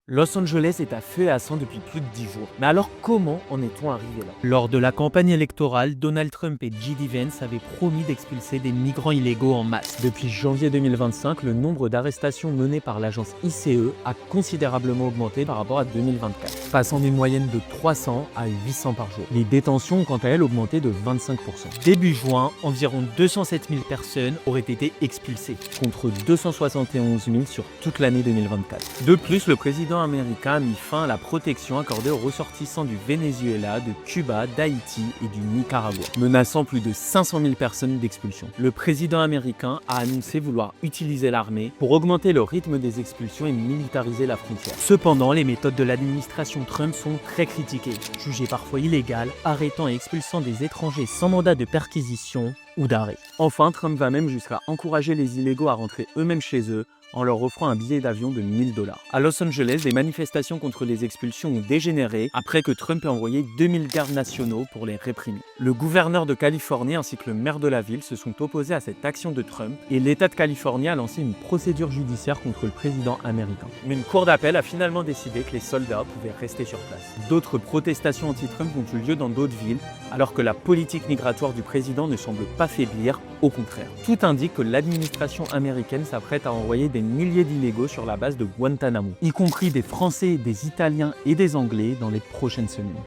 Los Angeles est à feu et à sang depuis plus de 10 jours. Mais alors comment en est-on arrivé là? Lors de la campagne électorale, Donald Trump et J.D. Vance avaient promis d'expulser des migrants illégaux en masse. Depuis janvier 2025, le nombre d'arrestations menées par l'agence ICE a considérablement augmenté par rapport à 2024, passant d'une moyenne de 300 à 800 par jour. Les détentions ont quant à elles augmenté de 25%. Début juin, environ 207 000 personnes auraient été expulsées, contre 271 000 sur toute l'année 2024. De plus, le président américain a mis fin à la protection accordée aux ressortissants du Venezuela, de Cuba, d'Haïti et du Nicaragua, menaçant plus de 500 000 personnes d'expulsion. Le président américain a annoncé vouloir utiliser l'armée pour augmenter le rythme des expulsions et militariser la frontière. Cependant, les méthodes de l'administration Trump sont très critiquées, jugées parfois illégales, arrêtant et expulsant des étrangers sans mandat de perquisition ou d'arrêt. Enfin, Trump va même jusqu'à encourager les illégaux à rentrer eux-mêmes chez eux en leur offrant un billet d'avion de 1 000 $. À Los Angeles, les manifestations contre les expulsions ont dégénéré après que Trump ait envoyé 2000 gardes nationaux pour les réprimer. Le gouverneur de Californie ainsi que le maire de la ville se sont opposés à cette action de Trump et l'État de Californie a lancé une procédure judiciaire contre le président américain. Mais une cour d'appel a finalement décidé que les soldats pouvaient rester sur place. D'autres protestations anti-Trump ont eu lieu dans d'autres villes, alors que la politique migratoire du président ne semble pas faiblir, au contraire. Tout indique que l'administration américaine s'apprête à envoyer des milliers d'illégaux sur la base de Guantanamo, y compris des Français, des Italiens et des Anglais dans les prochaines semaines.